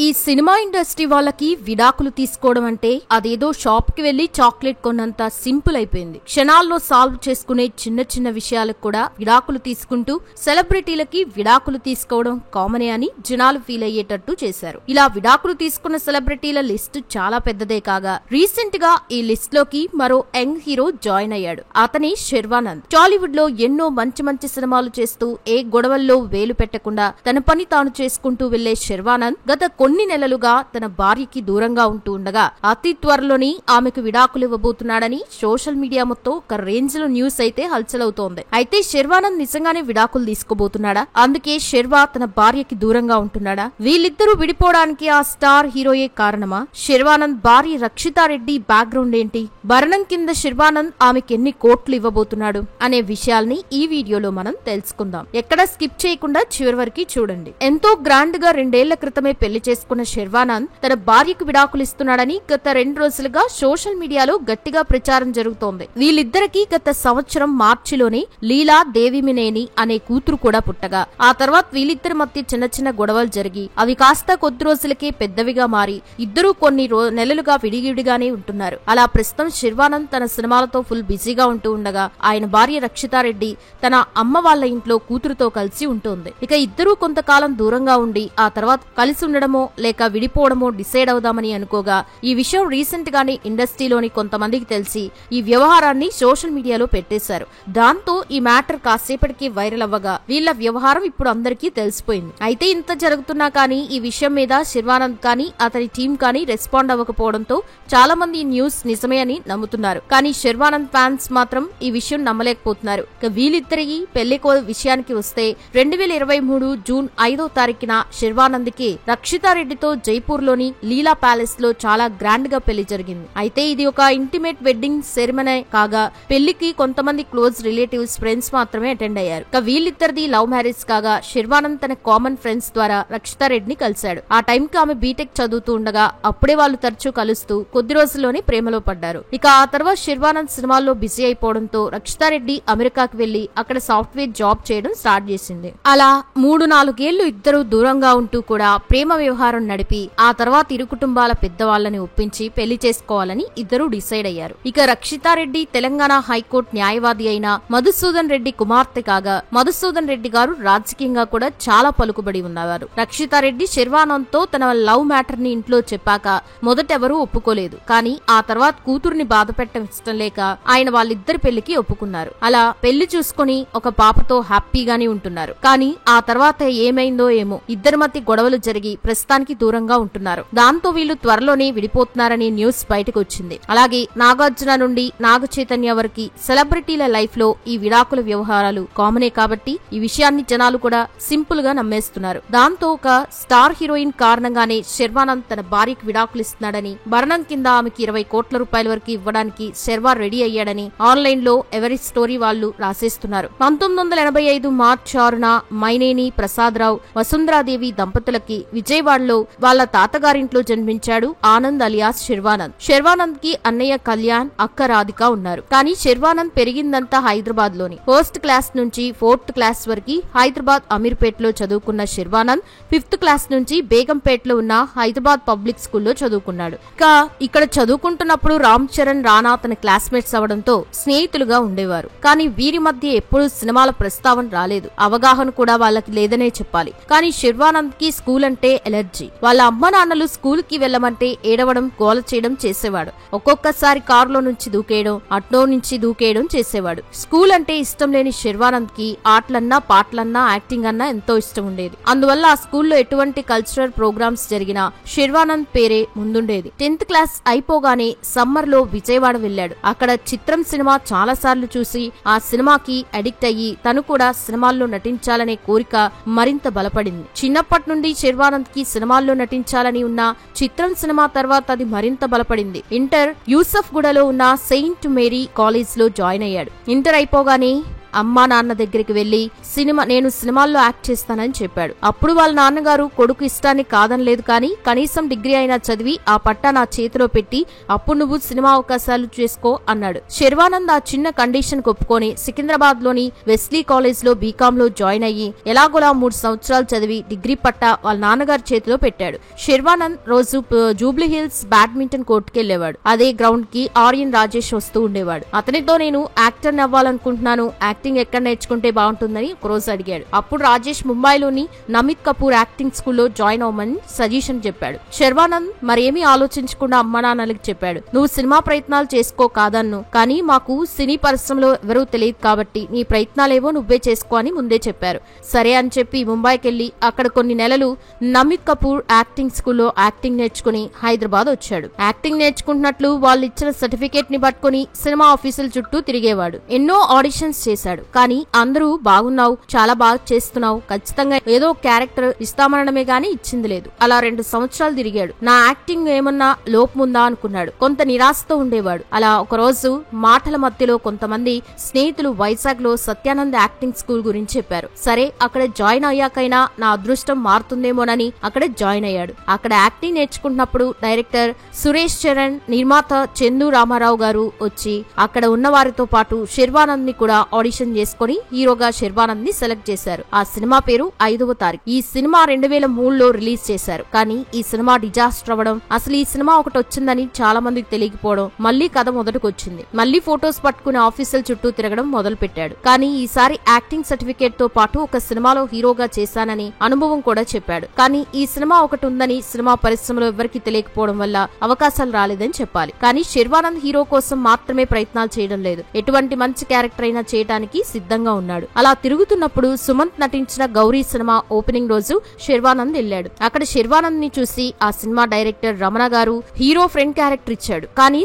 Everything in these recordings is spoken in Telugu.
ఈ సినిమా ఇండస్ట్రీ వాళ్ళకి విడాకులు తీసుకోవడం అంటే అదేదో షాప్ కి వెళ్లి చాక్లెట్ కొన్నంత సింపుల్ అయిపోయింది. క్షణాల్లో సాల్వ్ చేసుకునే చిన్న చిన్న విషయాలకు కూడా విడాకులు తీసుకుంటూ సెలబ్రిటీలకి విడాకులు తీసుకోవడం కామనే అని జనాలు ఫీల్ అయ్యేటట్టు చేశారు. ఇలా విడాకులు తీసుకున్న సెలబ్రిటీల లిస్ట్ చాలా పెద్దదే కాగా రీసెంట్ గా ఈ లిస్ట్ లోకి మరో యంగ్ హీరో జాయిన్ అయ్యాడు. అతని శర్వానంద్. టాలీవుడ్ లో ఎన్నో మంచి మంచి సినిమాలు చేస్తూ ఏ గొడవల్లో వేలు పెట్టకుండా తన పని తాను చేసుకుంటూ వెళ్లే శర్వానంద్ గత కొన్ని నెలలుగా తన భార్యకి దూరంగా ఉంటూ ఉండగా అతి త్వరలోని ఆమెకు విడాకులు ఇవ్వబోతున్నాడని సోషల్ మీడియా మొత్తం ఒక రేంజ్ లో న్యూస్ అయితే హల్చలవుతోంది. అయితే శర్వానంద్ నిజంగానే విడాకులు తీసుకోబోతున్నాడా? అందుకే శర్వా తన భార్యకి దూరంగా ఉంటున్నాడా? వీళ్ళిద్దరూ విడిపోవడానికి ఆ స్టార్ హీరోయే కారణమా? శర్వానంద్ భార్య రక్షితారెడ్డి బ్యాక్గ్రౌండ్ ఏంటి? భరణం కింద శర్వానంద్ ఆమెకి ఎన్ని కోట్లు ఇవ్వబోతున్నాడు అనే విషయాల్ని ఈ వీడియోలో మనం తెలుసుకుందాం. ఎక్కడా స్కిప్ చేయకుండా చివరి వరకు చూడండి. ఎంతో గ్రాండ్ గా 2 ఏళ్ల క్రితమే పెళ్లి చేసుకున్న శర్వానంద్ తన భార్యకు విడాకులు ఇస్తున్నాడని గత 2 రోజులుగా సోషల్ మీడియాలో గట్టిగా ప్రచారం జరుగుతోంది. వీళ్ళిద్దరికీ గత సంవత్సరం మార్చిలోనే లీలా దేవిమినేని అనే కూతురు కూడా పుట్టగా ఆ తర్వాత వీళ్ళిద్దరి మధ్య చిన్న చిన్న గొడవలు జరిగి అవి కాస్త కొద్ది రోజులకే పెద్దవిగా మారి ఇద్దరూ కొన్ని నెలలుగా విడిగిడిగానే ఉంటున్నారు. అలా ప్రస్తుతం శర్వానంద్ తన సినిమాలతో ఫుల్ బిజీగా ఉంటూ ఉండగా ఆయన భార్య రక్షితారెడ్డి తన అమ్మ వాళ్ళ ఇంట్లో కూతురుతో కలిసి ఉంటుంది. ఇక ఇద్దరూ కొంతకాలం దూరంగా ఉండి ఆ తర్వాత కలిసి ఉండడమో లేక విడిపోవడమో డిసైడ్ అవుదామని అనుకోగా ఈ విషయం రీసెంట్ గానే ఇండస్ట్రీలోని కొంతమందికి తెలిసి ఈ వ్యవహారాన్ని సోషల్ మీడియాలో పెట్టేశారు. దాంతో ఈ మ్యాటర్ కాసేపటికి వైరల్ అవ్వగా వీళ్ల వ్యవహారం ఇప్పుడు అందరికీ తెలిసిపోయింది. అయితే ఇంత జరుగుతున్నా కానీ ఈ విషయం మీద శర్వానంద్ కానీ అతని టీం కానీ రెస్పాండ్ అవ్వకపోవడంతో చాలా మంది ఈ న్యూస్ నిజమే అని నమ్ముతున్నారు. కానీ శర్వానంద్ ఫ్యాన్స్ మాత్రం ఈ విషయం నమ్మలేకపోతున్నారు. ఇక వీళ్ళిద్దరికి పెళ్లి విషయానికి వస్తే 2023 జూన్ 5వ తారీఖున శర్వానంద్ కి రక్షితారెడ్డితో జైపూర్ లోని లీలా ప్యాలెస్ లో చాలా గ్రాండ్ గా పెళ్లి జరిగింది. అయితే ఇది ఒక ఇంటిమేట్ వెడ్డింగ్ సెరమనీ కాగా పెళ్లికి కొంతమంది క్లోజ్ రిలేటివ్స్ ఫ్రెండ్స్ మాత్రమే అటెండ్ అయ్యారు. ఇక వీళ్ళిద్దరిది లవ్ మ్యారేజ్ కాగా శర్వానంద్ తన కామన్ ఫ్రెండ్స్ ద్వారా రక్షితారెడ్డిని కలిశాడు. ఆ టైంకి ఆమె బీటెక్ చదువుతూ ఉండగా అప్పుడే వాళ్ళు తరచూ కలుస్తూ కొద్ది రోజుల్లోనే ప్రేమలో పడ్డారు. ఇక ఆ తర్వాత శర్వానంద్ సినిమాల్లో బిజీ అయిపోవడంతో రక్షితారెడ్డి అమెరికాకి వెళ్లి అక్కడ సాఫ్ట్వేర్ జాబ్ చేయడం స్టార్ట్ చేసింది. అలా 3-4 ఏళ్లు ఇద్దరు దూరంగా ఉంటూ కూడా ప్రేమ వ్యవహారం నడిపి ఆ తర్వాత ఇరు కుటుంబాల పెద్దవాళ్లని ఒప్పించి పెళ్లి చేసుకోవాలని ఇద్దరు డిసైడ్ అయ్యారు. ఇక రక్షితారెడ్డి తెలంగాణ హైకోర్టు న్యాయవాది అయిన మధుసూదన్ రెడ్డి కుమార్తె కాగా మధుసూదన్ రెడ్డి గారు రాజకీయంగా కూడా చాలా పలుకుబడి ఉన్నవారు. రక్షితారెడ్డి శర్వానంద్ తో తన లవ్ మ్యాటర్ ని ఇంట్లో చెప్పాక మొదటెవరూ ఒప్పుకోలేదు. కానీ ఆ తర్వాత కూతురుని బాధ పెట్టడం ఇష్టం లేక ఆయన వాళ్ళిద్దరి పెళ్లికి ఒప్పుకున్నారు. అలా పెళ్లి చూసుకుని ఒక పాపతో హ్యాపీగానే ఉంటున్నారు. కానీ ఆ తర్వాత ఏమైందో ఏమో ఇద్దరి మధ్య గొడవలు జరిగి ప్రస్తుతానికి దూరంగా ఉంటున్నారు. దాంతో వీళ్ళు త్వరలోనే విడిపోతున్నారని న్యూస్ బయటకు వచ్చింది. అలాగే నాగార్జున నుండి నాగ చైతన్య వరకు సెలబ్రిటీల లైఫ్ లో ఈ విడాకుల వ్యవహారాలు కామనే కాబట్టి ఈ విషయాన్ని జనాలు కూడా సింపుల్ గా నమ్మేస్తున్నారు. దాంతో ఒక స్టార్ హీరోయిన్ కారణంగానే శర్వానంద్ తన భార్యకు విడాకులు ఇస్తున్నాడని భరణం కింద ఆమెకి 20 కోట్ల రూపాయల వరకు ఇవ్వడానికి శర్వా రెడీ అయ్యాడని ఆన్లైన్ లో ఎవరి స్టోరీ వాళ్ళు రాసేస్తున్నారు. 1985 మార్చి 6న మైనేని ప్రసాదరావు వసుంధరాదేవి దంపతులకి విజయవాడలో వాళ్ళ తాతగారింట్లో జన్మించాడు ఆనంద్ అలియాస్ శర్వానంద్. శర్వానంద్ కి అన్నయ్య కళ్యాణ్, అక్క రాధిక ఉన్నారు. కానీ శర్వానంద్ పెరిగిందంతా హైదరాబాద్ లోని. 1st క్లాస్ నుంచి 4th క్లాస్ వరకు హైదరాబాద్ అమీర్పేటలో చదువుకున్న శర్వానంద్ 5th క్లాస్ నుంచి బేగంపేటలో ఉన్న హైదరాబాద్ పబ్లిక్ స్కూల్లో చదువుకున్నాడు. ఇక్కడ చదువుకుంటున్నప్పుడు రామ్ చరణ్, రానా తన క్లాస్మేట్స్ అవడంతో స్నేహితులుగా ఉండేవారు. కానీ వీరి మధ్య ఎప్పుడూ సినిమాల ప్రస్తావన రాలేదు. అవగాహన కూడా వాళ్ళకి లేదనే చెప్పాలి. కానీ శర్వానంద్ కి స్కూల్ అంటే ఎలర్జీ. వాళ్ళ అమ్మ నాన్నలు స్కూల్ కి వెళ్లమంటే ఏడవడం, గోల చేయడం చేసేవాడు. ఒక్కొక్కసారి కారులో నుంచి దూకేయడం, అట్లో నుంచి దూకేయడం చేసేవాడు. స్కూల్ అంటే ఇష్టం లేని శర్వానంద్ కి ఆటలన్నా, పాటలన్నా, యాక్టింగ్ అన్నా ఎంతో ఇష్టం ఉండేది. అందువల్ల ఆ స్కూల్లో ఎటువంటి కల్చరల్ ప్రోగ్రామ్స్ జరిగినా శర్వానంద్ పేరే ముందుండేది. 10th క్లాస్ అయిపోగానే సమ్మర్ లో విజయవాడ వెళ్లాడు. అక్కడ చిత్రం సినిమా చాలా సార్లు చూసి ఆ సినిమాకి అడిక్ట్ అయ్యి తను కూడా సినిమాల్లో నటించాలనే కోరిక మరింత బలపడింది. చిన్నప్పటి నుండి శర్వానంద్ కి సినిమాల్లో నటించాలని ఉన్న చిత్రం సినిమా తర్వాత అది మరింత బలపడింది. ఇంటర్ యూసఫ్ గూడలో ఉన్న సెయింట్ మేరీ కాలేజ్ లో జాయిన్ అయ్యాడు. ఇంటర్ అయిపోగానే అమ్మా నాన్న దగ్గరికి వెళ్లి నేను సినిమాల్లో యాక్ట్ చేస్తానని చెప్పాడు. అప్పుడు వాళ్ళ నాన్నగారు కొడుకు ఇష్టాన్ని కాదనలేదు, కానీ కనీసం డిగ్రీ అయినా చదివి ఆ పట్టా నా చేతిలో పెట్టి అప్పుడు నువ్వు సినిమా అవకాశాలు చేసుకో అన్నాడు. శర్వానంద్ ఆ చిన్న కండిషన్ ఒప్పుకొని సికింద్రాబాద్ లోని వెస్లీ కాలేజ్ లో బీకామ్ లో జాయిన్ అయ్యి ఎలాగోలా 3 సంవత్సరాలు చదివి డిగ్రీ పట్టా వాళ్ళ నాన్నగారి చేతిలో పెట్టాడు. శర్వానంద్ రోజు జూబ్లీ హిల్స్ బ్యాడ్మింటన్ కోర్టుకి వెళ్లేవాడు. అదే గ్రౌండ్ కి ఆర్యన్ రాజేష్ వస్తూ ఉండేవాడు. అతనితో నేను యాక్టర్ అవ్వాలనుకుంటున్నాను, యాక్టింగ్ ఎక్కడ నేర్చుకుంటే బాగుంటుందని ఒకరోజు అడిగాడు. అప్పుడు రాజేష్ ముంబైలోని నమిత్ కపూర్ యాక్టింగ్ స్కూల్లో జాయిన్ అవ్వమని సజెషన్ చెప్పాడు. శర్వానంద్ మరేమీ ఆలోచించకుండా అమ్మా నాన్నలకి చెప్పాడు, నువ్వు సినిమా ప్రయత్నాలు చేసుకో కాదన్ను, కానీ మాకు సినీ పరిశ్రమలో ఎవరూ తెలియదు కాబట్టి నీ ప్రయత్నాలేవో నువ్వే చేసుకో అని ముందే చెప్పారు. సరే అని చెప్పి ముంబైకెళ్లి అక్కడ కొన్ని నెలలు నమిత్ కపూర్ యాక్టింగ్ స్కూల్లో యాక్టింగ్ నేర్చుకుని హైదరాబాద్ వచ్చాడు. యాక్టింగ్ నేర్చుకుంటున్నట్లు వాళ్ళు ఇచ్చిన సర్టిఫికేట్ ని పట్టుకుని సినిమా ఆఫీసుల చుట్టూ తిరిగేవాడు. ఎన్నో ఆడిషన్స్ చేశాడు, కానీ అందరూ బాగున్నావు, చాలా బాగా చేస్తున్నావు, ఖచ్చితంగా ఏదో క్యారెక్టర్ ఇస్తామనడమే గానీ ఇచ్చింది లేదు. అలా 2 సంవత్సరాలు తిరిగాడు. నా యాక్టింగ్ ఏమన్నా లోపముందా అనుకున్నాడు. కొంత నిరాశతో ఉండేవాడు. అలా ఒకరోజు మాటల మధ్యలో కొంతమంది స్నేహితులు వైజాగ్ లో సత్యానంద్ యాక్టింగ్ స్కూల్ గురించి చెప్పారు. సరే అక్కడ జాయిన్ అయ్యాకైనా నా అదృష్టం మారుతుందేమోనని అక్కడ జాయిన్ అయ్యాడు. అక్కడ యాక్టింగ్ నేర్చుకుంటున్నప్పుడు డైరెక్టర్ సురేష్ చరణ్, నిర్మాత చందు రామారావు గారు వచ్చి అక్కడ ఉన్న వారితో పాటు శర్వానంద్ ని కూడా ఆడిషన్ చేసుకుని హీరోగా శర్వానంద్ ని సెలెక్ట్ చేశారు. ఆ సినిమా పేరు 5వ తారీఖు. ఈ సినిమా 2003లో రిలీజ్ చేశారు. కానీ ఈ సినిమా డిజాస్టర్ అవ్వడం, అసలు ఈ సినిమా ఒకటి వచ్చిందని చాలా మందికి తెలియకపోవడం, మళ్లీ కథ మొదటికి వచ్చింది. మళ్లీ ఫోటోస్ పట్టుకుని ఆఫీసుల చుట్టూ తిరగడం మొదలు పెట్టాడు. కానీ ఈసారి యాక్టింగ్ సర్టిఫికేట్ తో పాటు ఒక సినిమాలో హీరోగా చేశానని అనుభవం కూడా చెప్పాడు. కానీ ఈ సినిమా ఒకటి ఉందని సినిమా పరిశ్రమలో ఎవరికి తెలియకపోవడం వల్ల అవకాశాలు రాలేదని చెప్పాలి. కానీ శర్వానంద్ హీరో కోసం మాత్రమే ప్రయత్నాలు చేయడం లేదు, ఎటువంటి మంచి క్యారెక్టర్ అయినా చేయడానికి సిద్ధంగా ఉన్నాడు. అలా తిరుగుతున్నప్పుడు సుమంత్ నటించిన గౌరీ సినిమా ఓపెనింగ్ రోజు శర్వానంద్ వెళ్లాడు. అక్కడ శర్వానంద్ ని చూసి ఆ సినిమా డైరెక్టర్ రమణ గారు హీరో ఫ్రెండ్ క్యారెక్టర్ ఇచ్చాడు. కానీ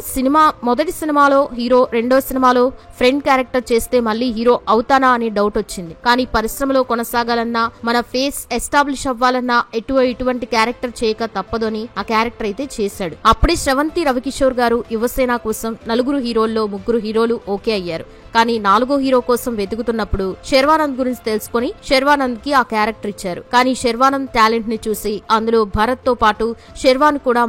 మొదటి సినిమాలో హీరో, రెండో సినిమాలో ఫ్రెండ్ క్యారెక్టర్ చేస్తే మళ్ళీ హీరో అవుతానా అని డౌట్ వచ్చింది. కానీ పరిశ్రమలో కొనసాగాలన్నా, మన ఫేస్ ఎస్టాబ్లిష్ అవ్వాలన్నా ఇటువంటి క్యారెక్టర్ చేయక తప్పదు అని ఆ క్యారెక్టర్ అయితే చేశాడు. అప్పుడే శ్రవంతి రవికిషోర్ గారు యువసేన కోసం 4 హీరోల్లో 3 హీరోలు ఓకే అయ్యారు. కానీ 4వ హీరో కోసం వెతుకుతున్నప్పుడు శర్వానంద్ గురించి తెలుసుకుని శర్వానంద్ కి ఆ క్యారెక్టర్ ఇచ్చారు. కానీ శర్వానంద్ టాలెంట్ ని చూసి అందులో భరత్ తో పాటు శర్వాన్ కూడా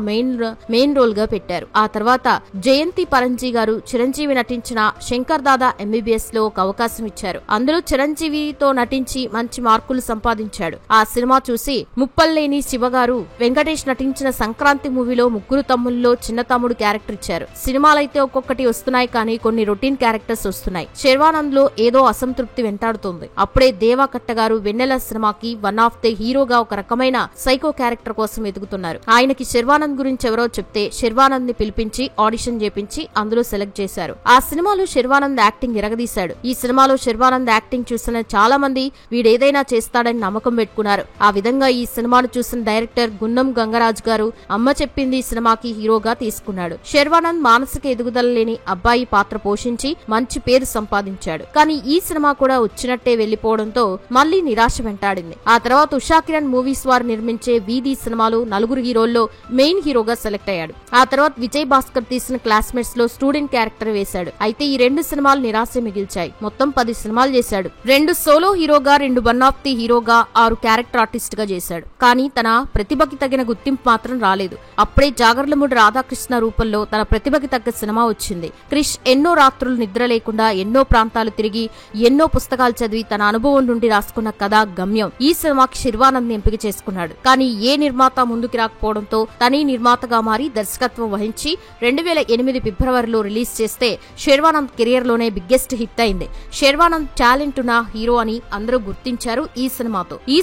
మెయిన్ రోల్ గా పెట్టారు. ఆ తర్వాత జయంతి పరంజీ గారు చిరంజీవి నటించిన శంకర్ దాదా ఎంబీబీఎస్ లో ఒక అవకాశం ఇచ్చారు. అందులో చిరంజీవితో నటించి మంచి మార్కులు సంపాదించాడు. ఆ సినిమా చూసి ముప్పల్లేని శివ గారు వెంకటేష్ నటించిన సంక్రాంతి మూవీలో 3 తమ్ముల్లో చిన్న తమ్ముడు క్యారెక్టర్ ఇచ్చారు. సినిమాలైతే ఒక్కొక్కటి వస్తున్నాయి, కానీ కొన్ని రొటీన్ క్యారెక్టర్స్ వస్తున్నాయి. శర్వానంద్ లో ఏదో అసంతృప్తి వెంటాడుతోంది. అప్పుడే దేవా కట్ట గారు వెన్నెల సినిమాకి వన్ ఆఫ్ ది హీరోగా ఒక రకమైన సైకో క్యారెక్టర్ కోసం ఎదుగుతున్నారు. ఆయనకి శర్వానంద్ గురించి ఎవరో చెప్తే శర్వానంద్ ని పిలిపించి ఆడిషన్ చేపించి అందులో సెలెక్ట్ చేశారు. ఆ సినిమాలో శర్వానంద్ యాక్టింగ్ ఎరగదీశాడు. ఈ సినిమాలో శర్వానంద్ యాక్టింగ్ చూసిన చాలా మంది వీడేదైనా చేస్తాడని నమ్మకం పెట్టుకున్నారు. ఆ విధంగా ఈ సినిమాను చూసిన డైరెక్టర్ గున్నం గంగరాజ్ గారు అమ్మ చెప్పింది సినిమాకి హీరోగా తీసుకున్నాడు. శర్వానంద్ మానసిక ఎదుగుదల లేని అబ్బాయి పాత్ర పోషించి మంచి పేరు సంపాదించాడు. కానీ ఈ సినిమా కూడా వచ్చినట్టే వెళ్లిపోవడంతో మళ్లీ నిరాశ వెంటాడింది. ఆ తర్వాత ఉషా కిరణ్ మూవీస్ వారు నిర్మించే వీధి సినిమాలో 4 హీరోల్లో మెయిన్ హీరోగా సెలెక్ట్ అయ్యాడు. ఆ తర్వాత విజయ్ భాస్కర్ తీసిన క్లాస్మేట్స్ లో స్టూడెంట్ క్యారెక్టర్ వేశాడు. అయితే ఈ 2 సినిమాలు నిరాశ మిగిల్చాయి. మొత్తం 10 సినిమాలు చేశాడు. 2 సోలో హీరోగా, 2 వన్ ఆఫ్ ది హీరోగా, 6 క్యారెక్టర్ ఆర్టిస్ట్ గా చేశాడు. కానీ తన ప్రతిభకి తగిన గుర్తింపు మాత్రం రాలేదు. అప్పుడే జాగర్లమూడి రాధాకృష్ణ రూపంలో తన ప్రతిభకి తగ్గ సినిమా వచ్చింది. క్రిష్ ఎన్నో రాత్రులు నిద్ర లేకుండా ఎన్నో ప్రాంతాలు తిరిగి ఎన్నో పుస్తకాలు చదివి తన అనుభవం నుండి రాసుకున్న కథ గమ్యం. ఈ సినిమాకి శర్వానంద్ ని ఎంపిక చేసుకున్నాడు. కానీ ఏ నిర్మాత ముందుకు రాకపోవడంతో తనే నిర్మాతగా మారి దర్శకత్వం వహించి 2008 ఫిబ్రవరిలో రిలీజ్ చేస్తే శర్వానంద్ కెరియర్ లోనే బిగ్గెస్ట్ హిట్ అయింది. శర్వానంద్ టాలెంట్ ఉన్న హీరో అని అందరూ గుర్తించారు ఈ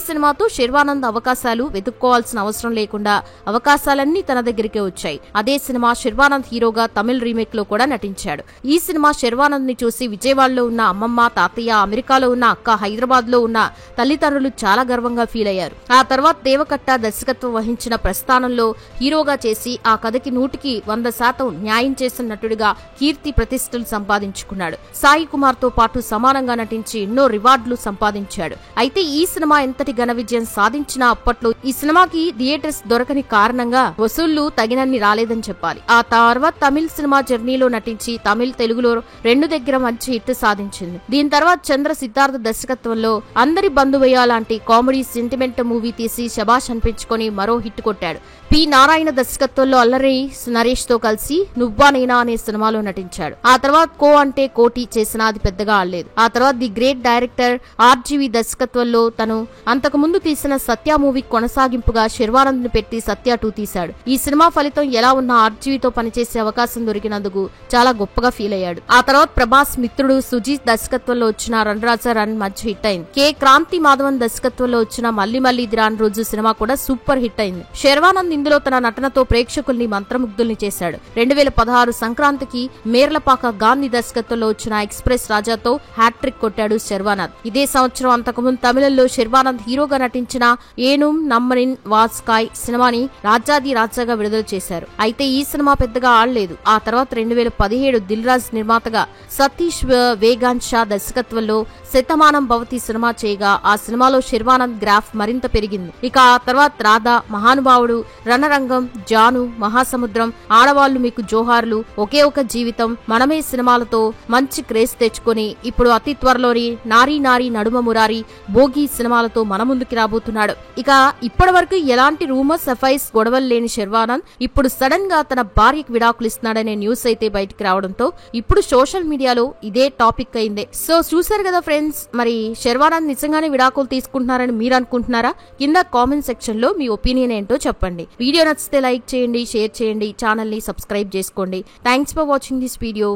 సినిమాతో శర్వానంద్ అవకాశాలు వెతుక్కోవాల్సిన అవసరం లేకుండా అవకాశాలన్నీ తన దగ్గరికే వచ్చాయి. అదే సినిమా శర్వానంద్ హీరోగా తమిళ్ రీమేక్ లో కూడా నటించాడు. ఈ సినిమా శర్వానంద్ ని చూసి విజయవాడలో ఉన్న అమ్మమ్మ, తాతయ్య, అమెరికాలో ఉన్న అక్క, హైదరాబాద్ లో ఉన్న తల్లిదండ్రులు చాలా గర్వంగా ఫీల్ అయ్యారు. ఆ తర్వాత దేవకట్ట దర్శకత్వం వహించిన ప్రస్థానంలో హీరోగా చేసి ఆ కథకి 100% న్యాయం చేసిన నటుడిగా కీర్తి ప్రతిష్టలు సంపాదించుకున్నాడు. సాయి కుమార్ తో పాటు సమానంగా నటించి ఎన్నో రివార్డులు సంపాదించాడు. అయితే ఈ సినిమా ఎంతటి ఘన విజయం సాధించినా అప్పట్లో ఈ సినిమాకి థియేటర్స్ దొరకని కారణంగా వసూళ్లు తగినన్ని రాలేదని చెప్పాలి. ఆ తర్వాత తమిళ్ సినిమా జర్నీలో నటించి తమిళ్, తెలుగులో 2 దగ్గర మంచి హిట్ సాధించింది. దీని తర్వాత చంద్ర సిద్ధార్థ దర్శకత్వంలో అందరి బంధువయ్య లాంటి కామెడీ సెంటిమెంట్ మూవీ తీసి శబాష్ అనిపించుకొని మరో హిట్ కొట్టాడు. పి నారాయణ దర్శకత్వంలో అల్లరి నరేష్ తో కలిసి నువ్వా నేనా అనే సినిమాలో నటించాడు. ఆ తర్వాత కో అంటే కోటి చేసినా అది పెద్దగా ఆడలేదు. ఆ తర్వాత ది గ్రేట్ డైరెక్టర్ ఆర్జీవి దర్శకత్వంలో తను అంతకు ముందు తీసిన సత్య మూవీ కొనసాగింపుగా శర్వానంద్ ని పెట్టి సత్య 2 తీశాడు. ఈ సినిమా ఫలితం ఎలా ఉన్నా ఆర్జీవితో పనిచేసే అవకాశం దొరికినందుకు చాలా గొప్పగా ఫీల్ అయ్యాడు. ఆ తర్వాత ప్రభాస్ మిత్రుడు సుజీత్ దర్శకత్వంలో వచ్చిన రన్ రాజా రన్ మంచి హిట్ అయింది. కె క్రాంతి మాధవన్ దర్శకత్వంలో వచ్చిన మల్లి మల్లి దిరాన్ రోజు సినిమా కూడా సూపర్ హిట్ అయింది. శర్వానంద్ ఇందులో తన నటనతో ప్రేక్షకుల్ని మంత్రముగ్ధుల్ని చేశాడు. 2016 సంక్రాంతికి మేర్లపాక గాంధీ దర్శకత్వంలో వచ్చిన ఎక్స్ప్రెస్ రాజాతో హ్యాట్రిక్ కొట్టాడు శర్వానంద్. ఇదే సంవత్సరం అంతకుముందు తమిళంలో శర్వానంద్ హీరోగా నటించిన ఏనుం నమ్మరిన్ వాస్కాయ్ సినిమాని రాజాది రాజాగా విడుదల చేశారు. అయితే ఈ సినిమా పెద్దగా ఆడలేదు. ఆ తర్వాత 2017 దిల్ రాజ్ నిర్మాతగా సతీష్ వేగాన్ షా దర్శకత్వంలో శతమానం భవతి సినిమా చేయగా ఆ సినిమాలో శర్వానంద్ గ్రాఫ్ మరింత పెరిగింది. ఇక ఆ తర్వాత రాధా, మహానుభావుడు, రణరంగం, జాను, మహాసముద్రం, ఆడవాళ్లు మీకు జోహార్లు, ఒకే ఒక జీవితం, మనమే సినిమాలతో మంచి క్రేజ్ తెచ్చుకొని ఇప్పుడు అతి త్వరలోని నారీ నారీ నడుమ మురారి, భోగి సినిమాలతో మన ముందుకి రాబోతున్నాడు. ఇక ఇప్పటి వరకు ఎలాంటి రూమర్స్ అఫైర్స్ గొడవలు లేని శర్వానంద్ ఇప్పుడు సడన్ గా తన భార్యకి విడాకులు ఇస్తున్నాడనే న్యూస్ అయితే బయటికి రావడంతో ఇప్పుడు సోషల్ మీడియాలో ఇదే టాపిక్ అయిందే. సో చూసారు కదా ఫ్రెండ్స్, మరి శర్వానంద్ నిజంగానే విడాకులు తీసుకుంటున్నారని మీరు అనుకుంటున్నారా? కింద కామెంట్ సెక్షన్ లో మీ ఒపీనియన్ ఏంటో చెప్పండి. వీడియో నచ్చితే లైక్ చేయండి, షేర్ చేయండి, ఛానల్ ని సబ్స్క్రైబ్ చేసుకోండి. Thanks for watching this video.